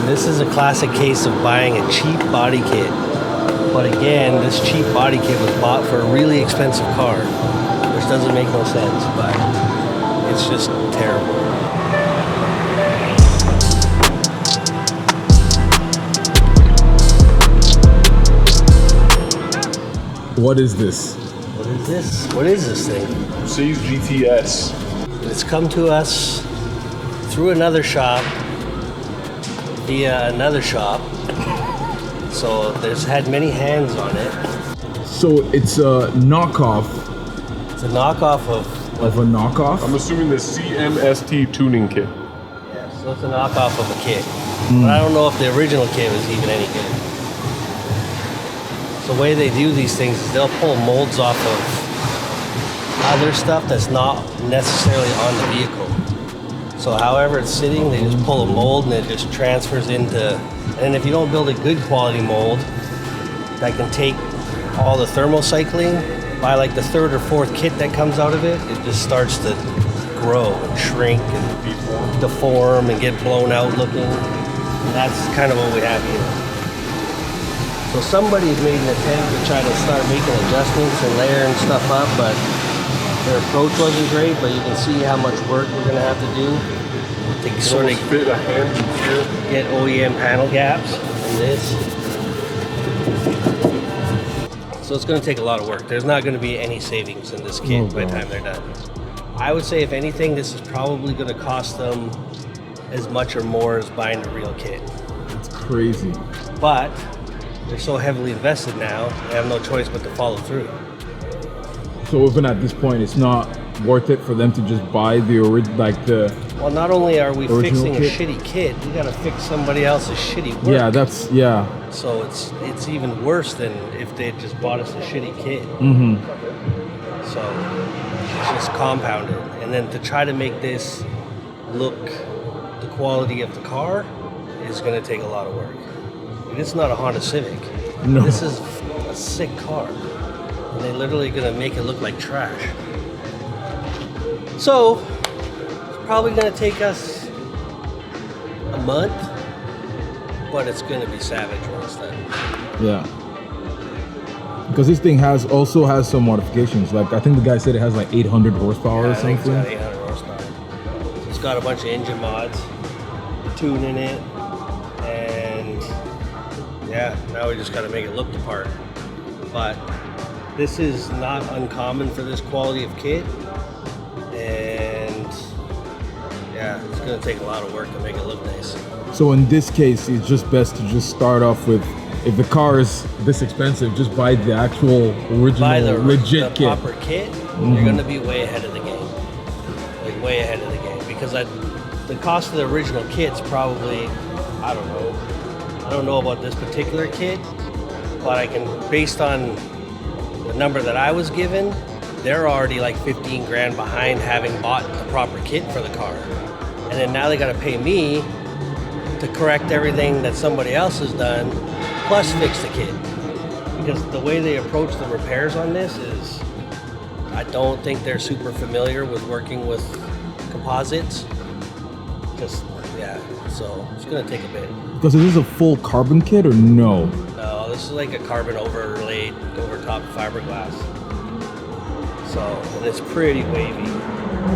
This is a classic case of buying a cheap body kit. But again, this cheap body kit was bought for a really expensive car, which doesn't make no sense, but it's just terrible. What is this? What is this? What is this thing? Mercedes GTS. It's come to us through another shop, via another shop. So there's had many hands on it. So it's a knockoff It's a knockoff of a knockoff? I'm assuming the CMST tuning kit. yeah, so it's a knockoff of a kit. But I don't know if the original kit was even any good. So the way they do these things is they'll pull molds off of other stuff that's not necessarily on the vehicle. So however it's sitting, they just pull a mold and it just transfers into, and if you don't build a good quality mold that can take all the thermal cycling, by like the third or fourth kit that comes out of it, it just starts to grow and shrink and deform and get blown out looking. And that's kind of what we have here. So somebody's made an attempt to try to start making adjustments and layering stuff up, but their approach wasn't great, but you can see how much work we're going to have to do to sort of fit a hand here. get OEM panel gaps in this. So it's going to take a lot of work. There's not going to be any savings in this kit by the time they're done. I would say if anything, this is probably going to cost them as much or more as buying a real kit. It's crazy. But they're so heavily invested now, they have no choice but to follow through. So even at this point, it's not worth it for them to just buy the Well, not only are we fixing kit? a shitty kit, we gotta fix somebody else's shitty work. Yeah. So it's even worse than if they had just bought us a shitty kit. Mm-hmm. So it's just compounded. And then to try to make this look the quality of the car is gonna take a lot of work. And it's not a Honda Civic. No. This is a sick car. And they're literally gonna make it look like trash. So it's probably gonna take us a month, but it's gonna be savage once then. Yeah. Because this thing also has some modifications. Like I think the guy said it has like 800 horsepower or I think something. it's got 800 horsepower. It's got a bunch of engine mods, tuning it, and yeah, now we just gotta make it look the part. But this is not uncommon for this quality of kit, and yeah, it's gonna take a lot of work to make it look nice. So in this case, it's just best to just start off with, if the car is this expensive, just buy the actual original, legit kit. Proper kit, you're gonna be way ahead of the game. Like way ahead of the game. Because the cost of the original kit's probably, I don't know about this particular kit, but I can, based on the number that I was given, they're already like 15 grand behind having bought the proper kit for the car. And then now they gotta pay me to correct everything that somebody else has done, plus fix the kit. Because the way they approach the repairs on this is, I don't think they're super familiar with working with composites. So it's gonna take a bit. Because is this a full carbon kit or no? No, this is like a carbon overlaid over top fiberglass. So, and it's pretty wavy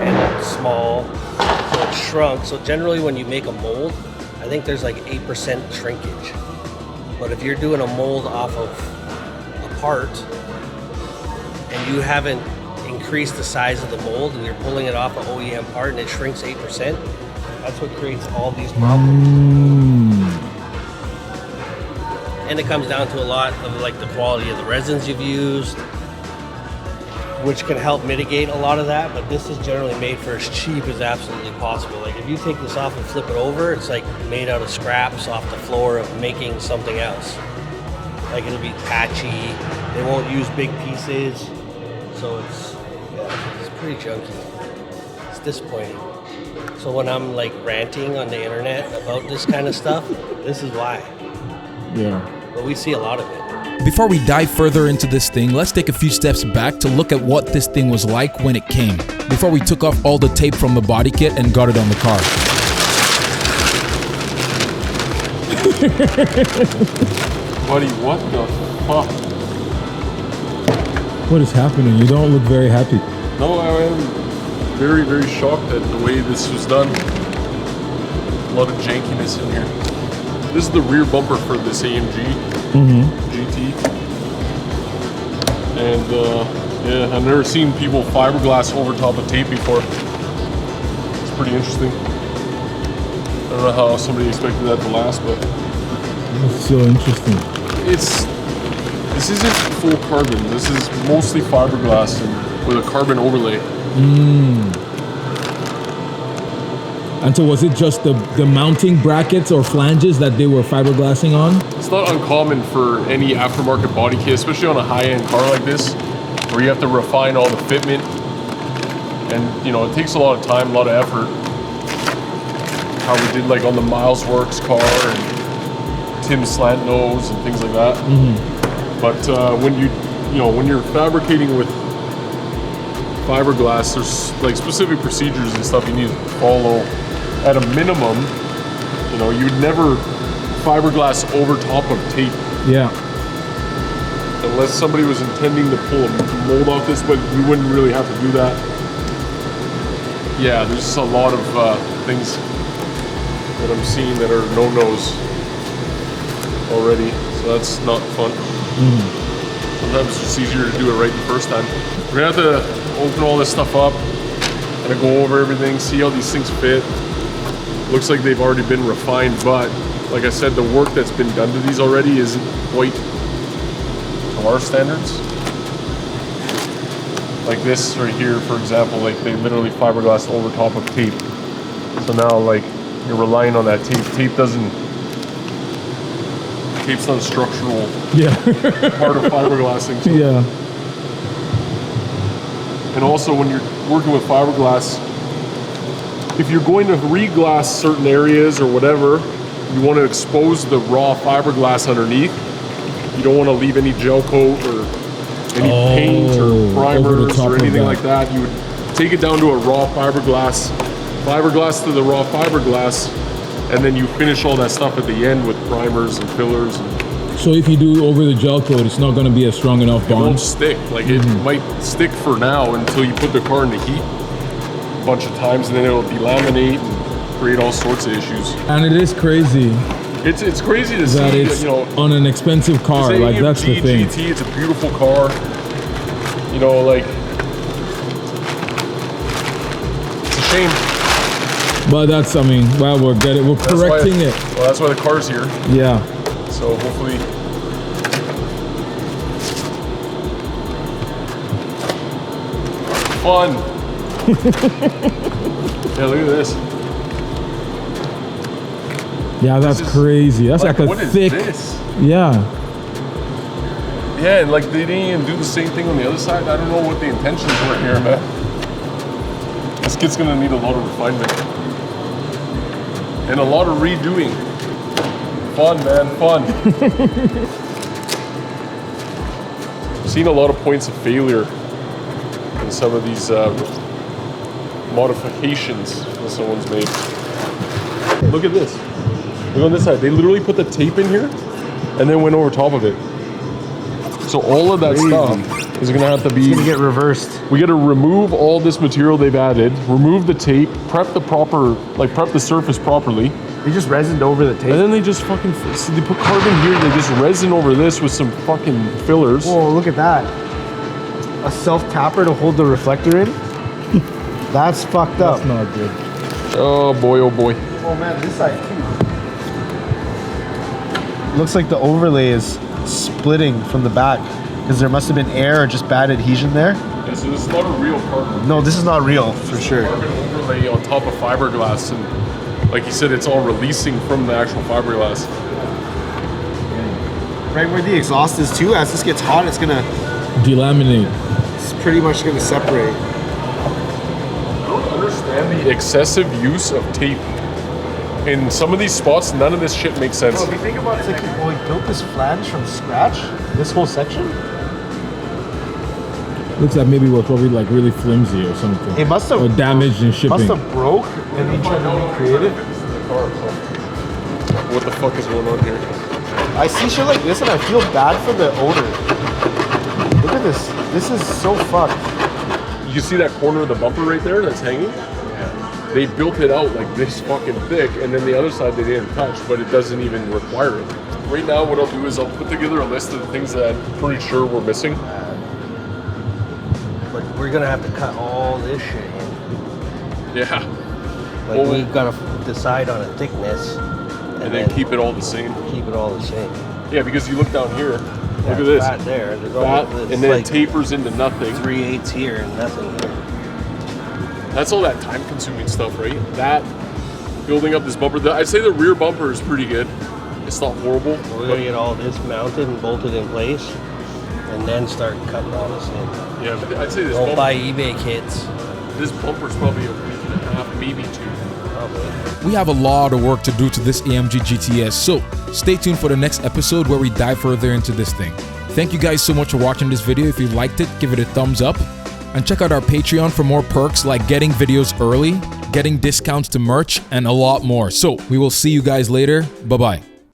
and small, so it's shrunk. So generally when you make a mold, I think there's like 8% shrinkage. But if you're doing a mold off of a part and you haven't increased the size of the mold and you're pulling it off an OEM part and it shrinks 8%, that's what creates all these problems. And it comes down to a lot of like the quality of the resins you've used, which can help mitigate a lot of that, but this is generally made for as cheap as absolutely possible. Like if you take this off and flip it over, it's like made out of scraps off the floor of making something else. Like it'll be patchy, they won't use big pieces, so it's pretty junky. It's disappointing. So when I'm like ranting on the internet about this kind of stuff, this is why. Yeah. But we see a lot of it. Before we dive further into this thing, let's take a few steps back to look at what this thing was like when it came, before we took off all the tape from the body kit and got it on the car. Buddy, what the fuck? What is happening? You don't look very happy. No, I am very, very shocked at the way this was done. A lot of jankiness in here. This is the rear bumper for this AMG GT. And yeah, I've never seen people fiberglass over top of tape before. It's pretty interesting. I don't know how somebody expected that to last, but It's so interesting. this isn't full carbon. This is mostly fiberglass and with a carbon overlay. And so was it just the mounting brackets or flanges that they were fiberglassing on? It's not uncommon for any aftermarket body kit, especially on a high-end car like this, where you have to refine all the fitment. And you know, it takes a lot of time, a lot of effort. How we did like on the Miles Works car and Tim Slant Nose and things like that. But when when you're fabricating with fiberglass, there's like specific procedures and stuff you need to follow. At a minimum, you know, you'd never fiberglass over top of tape. Yeah. Unless somebody was intending to pull a mold off this, but you wouldn't really have to do that. Yeah, there's just a lot of things that I'm seeing that are no-nos already, so that's not fun. Sometimes it's just easier to do it right the first time. We're gonna have to open all this stuff up, and go over everything, see how these things fit. Looks like they've already been refined, but like I said, the work that's been done to these already isn't quite to our standards. Like this right here, for example, like they literally fiberglassed over top of tape. So now like you're relying on that tape. Tape's not a structural part of fiberglassing. So. Yeah. And also when you're working with fiberglass, if you're going to reglass certain areas or whatever, you want to expose the raw fiberglass underneath. You don't want to leave any gel coat or any paint or primers or anything like that. You would take it down to a raw fiberglass to the raw fiberglass, and then you finish all that stuff at the end with primers and fillers. So if you do over the gel coat, it's not going to be a strong enough bond? It won't stick. Like it might stick for now until you put the car in the heat a bunch of times, and then it'll delaminate and create all sorts of issues. And it is crazy. It's crazy to that see, it's you know, on an expensive car. this Like AMG that's the thing. GT, it's a beautiful car. You know, like it's a shame. But that's, I mean, well, we're correcting it. Well, that's why the car's here. Yeah. So hopefully. Fun. Yeah, look at this. Yeah, that's crazy. That's like a what is thick. This? Yeah. Yeah, and like they didn't even do the same thing on the other side. I don't know what the intentions were here, man. This kit's gonna need a lot of refinement. And a lot of redoing. Fun, man, fun. I've seen a lot of points of failure in some of these modifications that someone's made. Look at this. Look on this side. They literally put the tape in here and then went over top of it. So all of that stuff is gonna have to be... It's gonna get reversed. We gotta remove all this material they've added, remove the tape, prep the surface properly. They just resined over the tape. And then they just fucking, so they put carbon here, they just resin over this with some fucking fillers. Whoa, look at that. A self-tapper to hold the reflector in? That's fucked up. That's not good. Oh boy, oh boy. Oh man, this side too. Looks like the overlay is splitting from the back because there must have been air or just bad adhesion there. Yeah, so this is not a real carbon. No, this is not real for sure. Carbon overlay on top of fiberglass, and like you said, it's all releasing from the actual fiberglass. Right where the exhaust is too, as this gets hot, it's gonna Delaminate. It's pretty much gonna separate. I don't understand the excessive use of tape. In some of these spots, none of this shit makes sense. Well, if you think about it, it's like we built this flange from scratch, this whole section. Looks like maybe it was probably like really flimsy or something. It must have or damaged in shipping. Must have broke and he tried to recreate it. what the fuck is going on here. I see shit like this and I feel bad for the owner. Look at this. This is so fucked. You see that corner of the bumper right there that's hanging? Yeah. They built it out like this fucking thick, and then the other side they didn't touch, but it doesn't even require it. Right now, what I'll do is I'll put together a list of the things that I'm pretty sure we're missing. But we're gonna have to cut all this shit in. Yeah. Like we've got to decide on a thickness, and then keep it all the same. Keep it all the same. Yeah, because you look down here. Yeah, look at this. Fat there. There's fat, all, and then like it tapers into nothing. 3/8 here and nothing here. That's all that time-consuming stuff, right? That building up this bumper. I'd say the rear bumper is pretty good. It's not horrible. We're gonna get all this mounted and bolted in place, and then start cutting all this in. Yeah, but I'd say this. Don't buy eBay kits. This bumper's probably a week and a half, maybe 2. Probably. We have a lot of work to do to this AMG GTS, so stay tuned for the next episode where we dive further into this thing. Thank you guys so much for watching this video. If you liked it, give it a thumbs up. And check out our Patreon for more perks like getting videos early, getting discounts to merch, and a lot more. So we will see you guys later. Bye-bye.